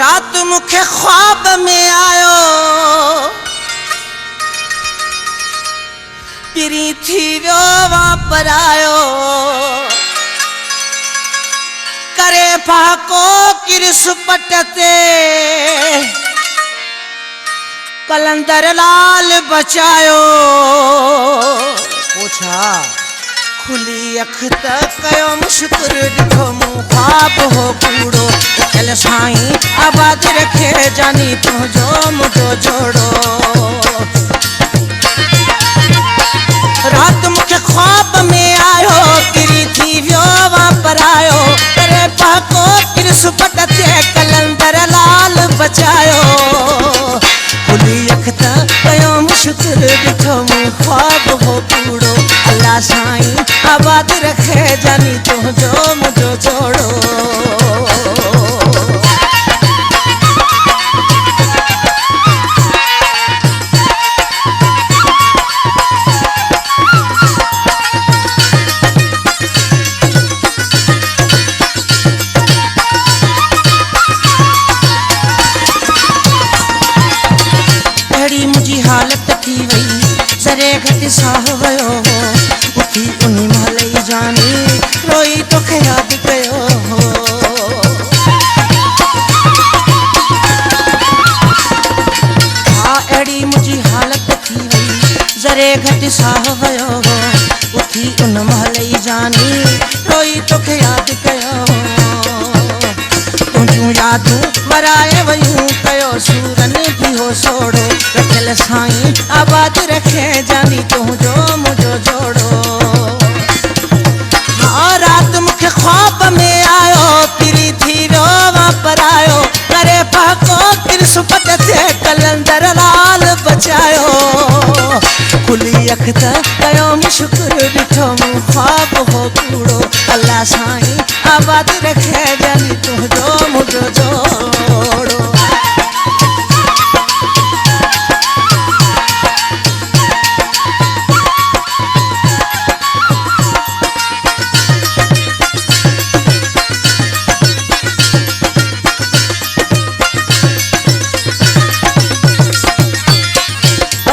रात मुखे ख्वाब में आयो पिरी थी वो वापर आयो करे पाको किरस पटते कलंदर लाल बचायो पूछा खुली अख तक कयो मुश्कुर दिखो मुँह ख्वाब हो कूड़ो चल साईं आबाद रखे जानी तुझो मुझो जोड़ो रात मुखे ख्वाब में आयो पिरी थी व्यो वापर आयो करे पाको किरस पटते कलंदर लाल बचायो खुली अख तक कयो मुश्कुर दिखो मुँह ख्वाब हो कूड़ो अल्लाह साईं आबाद रखे जानी तुझो मुझो जोड़ो अड़ी मुझी हालत थी वई जरे घट साह वयो उठी उन्हीं महल जानी रोई तो याद कयो हाँ अड़ी मुझी हालत थी वई जरे घट साह वयो उठी उन महल जानी रोई तो याद कयो तुझू यादू वराए वयूं कयो सूरन भी हो सोड़ो रखल साईं आबाद रखे जानी तुझो मुझो जोड़ो हाँ रात मुखे ख्वाब में आयो पिरी थी रो वापर आयो करे पाको किरस पटते कलंदर लाल बचायो खुली अख तक कयो मुश्कुर दिठो मुँह ख्वाब हो कूड़ो अल्लाह साईं आबाद रखे जानी तुझो मुझो जोड़ो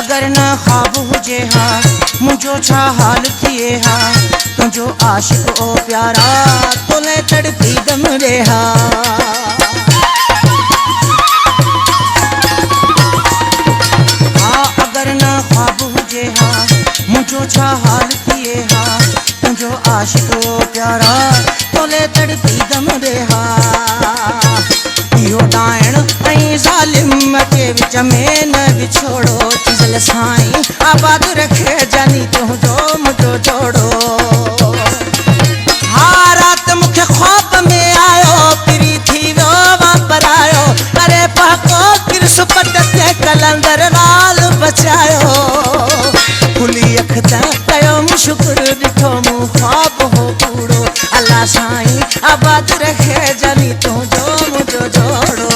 अगर न ख्वाब हुजे हा मुझो छा हाल थिए हा तुझो आशिक ओ प्यारा तोले तड़पी दम रे हा अगर न ख्वाब हुजे हा मुझो छा हाल थिए हा तुझो आशिक ओ प्यारा तोले तड़पी दम रे हा इहो डायण ऐं ज़ालिम के विच में न विछोड़ो चल साईं आबाद रखे जानी तुझो मुझो जोड़ो हाँ रात मुखे ख्वाब में आयो पिरी थी वो वापर आयो करे पाको किरस पटते कलंदर लाल बचायो खुली अख तक कयो मुश्कुर दिठो मुँह ख्वाब हो कूड़ो अल्लाह साईं आबाद रखे जानी तुझो मुझो जोड़ो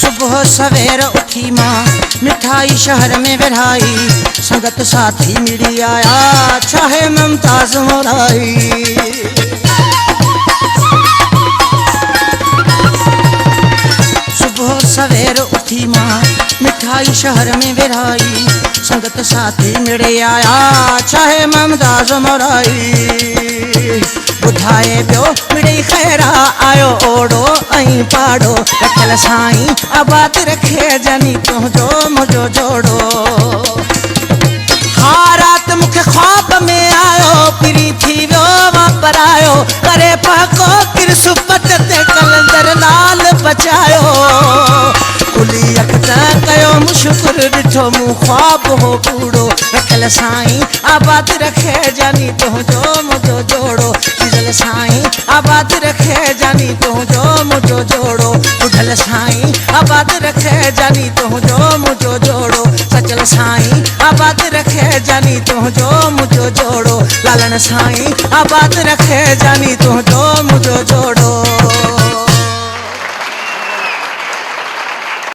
सुबह सवेर उठी माँ मिठाई शहर में विरहाई संगत साथी मिली आया चाहे मुमताज मोराई सुबह सवेर उठी माँ मिठाई शहर में विरहाई संगत साथी मिली आया चाहे मुमताज मोराई बुधाए पियो मिड़ी खैरा आयो ओड़ो ऐं पाड़ो रखल साईं आबाद रखे जानी तुझो मुझो जोड़ो हाँ रात मुखे ख्वाब में आयो पिरी थी वो वापर आयो करे पाको किरस पटते कलंदर लाल बचायो खुली अख तक कयो मुश्कुर दिठो मुँह ख्वाब हो कूड़ो रखल साईं आबाद रखे जानी तुझो मुझो जोड़ो चल साईं आबाद रखे जानी तुझो मुझो जोड़ो बुढ़ल साईं आबाद रखे जानी तुझो मुझो जोड़ो सचल साईं आबाद रखे जानी तुझो मुझो जोड़ो लालन साईं आबाद रखे जानी तुझो